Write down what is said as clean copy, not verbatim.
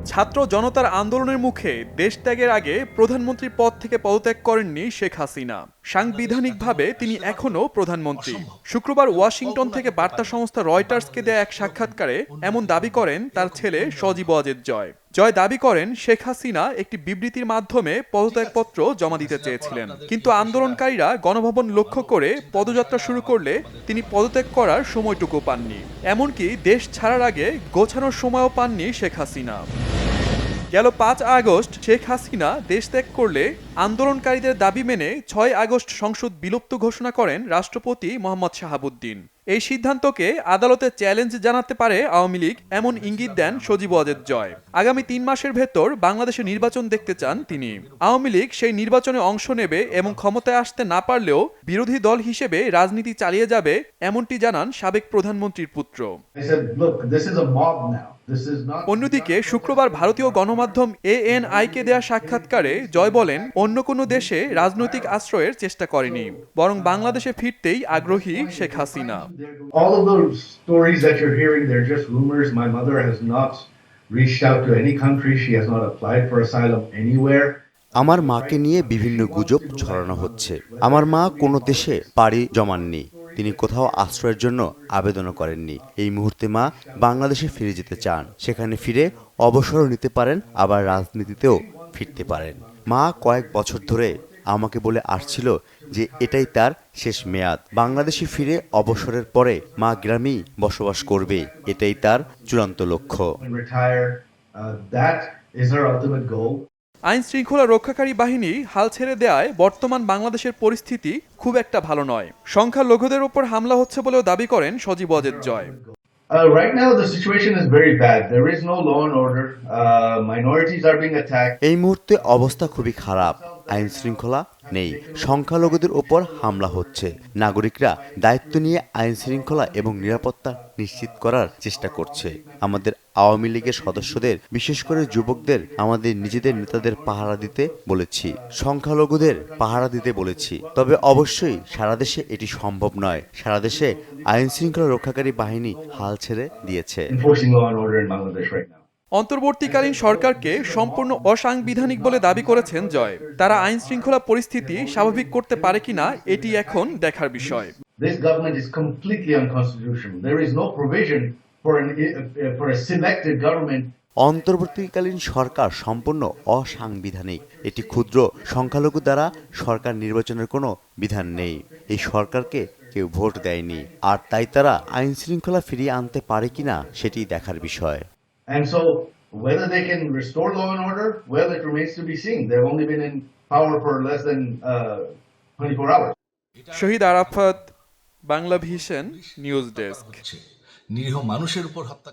ছাত্র জনতার আন্দোলনের মুখে দেশ ত্যাগের আগে প্রধানমন্ত্রীর পদ থেকে পদত্যাগ করেননি শেখ হাসিনা। সাংবিধানিকভাবে তিনি এখনও প্রধানমন্ত্রী। শুক্রবার ওয়াশিংটন থেকে বার্তা সংস্থা রয়টার্সকে দেয়া এক সাক্ষাৎকারে এমন দাবি করেন তার ছেলে সজীব ওয়াজেদ জয়। জয় দাবি করেন শেখ হাসিনা একটি বিবৃতির মাধ্যমে পদত্যাগপত্র জমা দিতে চেয়েছিলেন, কিন্তু আন্দোলনকারীরা গণভবন লক্ষ্য করে পদযাত্রা শুরু করলে তিনি পদত্যাগ করার সময়টুকু পাননি। এমনকি দেশ ছাড়ার আগে গোছানোর সময়ও পাননি শেখ হাসিনা। গেল ৫ আগস্ট শেখ হাসিনা দেশ ত্যাগ করলে আন্দোলনকারীদের দাবি মেনে ৬ আগস্ট সংসদ বিলুপ্ত ঘোষণা করেন রাষ্ট্রপতি মোহাম্মদ শাহাবুদ্দিন। এই সিদ্ধান্তকে আদালতে চ্যালেঞ্জ জানাতে পারে আওয়ামী লীগ, এমন ইঙ্গিত দেন সজীব ওয়াজেদ জয়। আগামী ৩ মাসের ভেতর বাংলাদেশে নির্বাচন দেখতে চান তিনি। আওয়ামী লীগ সেই নির্বাচনে অংশ নেবে এবং ক্ষমতায় আসতে না পারলেও বিরোধী দল হিসেবে রাজনীতি চালিয়ে যাবে, এমনটি জানান সাবেক প্রধানমন্ত্রীর পুত্র। অন্যদিকে শুক্রবার ভারতীয় গণমাধ্যম ANI-কে দেয়া সাক্ষাৎকারে জয় বলেন, অন্য কোনো দেশে রাজনৈতিক আশ্রয়ের চেষ্টা করেনি, বরং বাংলাদেশে ফিরতেই আগ্রহী Sheikh Hasina. All of those stories that you're hearing, they're just rumors. My mother has not reached out to any country. She has not applied for asylum anywhere. আমার মাকে নিয়ে বিভিন্ন গুজব ছড়ানো হচ্ছে। আমার মা কোনো দেশে পাড়ি জমাননি, তিনি কোথাও আশ্রয়ের জন্য আবেদনও করেননি। এই মুহূর্তে মা বাংলাদেশে ফিরে যেতে চান, সেখানে ফিরে অবসরও নিতে পারেন, আবার রাজনীতিতেও ফিরতে পারেন। মা কয়েক বছর ধরে আমাকে বলে আসছিল যে এটাই তার শেষ মেয়াদ। বাংলাদেশে ফিরে অবসরের পরে মা গ্রামেই বসবাস করবে, এটাই তার চূড়ান্ত লক্ষ্য। আইন শৃঙ্খলা রক্ষাকারী বাহিনী হাল ছেড়ে দেয়ায় বর্তমান বাংলাদেশের পরিস্থিতি খুব একটা ভালো নয়। সংখ্যালঘুদের ওপর হামলা হচ্ছে বলেও দাবি করেন Sajeeb Wazed Joy. Right now the situation is very bad. There is no law and order. Minorities are being attacked. এই মুহূর্তে অবস্থা খুবই খারাপ, আইন শৃঙ্খলা নেই, সংখ্যালঘুদের ওপর হামলা হচ্ছে। নাগরিকরা দায়িত্ব নিয়ে আইন শৃঙ্খলা এবং নিরাপত্তা নিশ্চিত করার চেষ্টা করছে। আমাদের আওয়ামী লীগের সদস্যদের, বিশেষ করে যুবকদের, আমাদের নিজেদের নেতাদের পাহারা দিতে বলেছি, সংখ্যালঘুদের পাহারা দিতে বলেছি। তবে অবশ্যই সারা দেশে এটি সম্ভব নয়। সারা দেশে আইন শৃঙ্খলা রক্ষাকারী বাহিনী হাল ছেড়ে দিয়েছে। অন্তর্বর্তীকালীন সরকারকে সম্পূর্ণ অসাংবিধানিক বলে দাবি করেছেন জয়। তারা আইন শৃঙ্খলা পরিস্থিতি স্বাভাবিক করতে পারে কিনা এটি এখন দেখার বিষয়। This government is completely unconstitutional. There is no provision for a selected government. অন্তর্বর্তীকালীন সরকার সম্পূর্ণ অসাংবিধানিক। এটি ক্ষুদ্র সংখ্যালঘু দ্বারা সরকার নির্বাচনের কোনো বিধান নেই। এই সরকারকে কেউ ভোট দেয়নি, আর তাই তারা আইন শৃঙ্খলা ফিরিয়ে আনতে পারে কিনা সেটি দেখার বিষয়। And so whether they can restore law and order, well, it remains to be seen. They've only been in power for less than 24 hours. Shahid Arafat, Bangla vision news desk. নিরীহ মানুষের উপর হত্যা।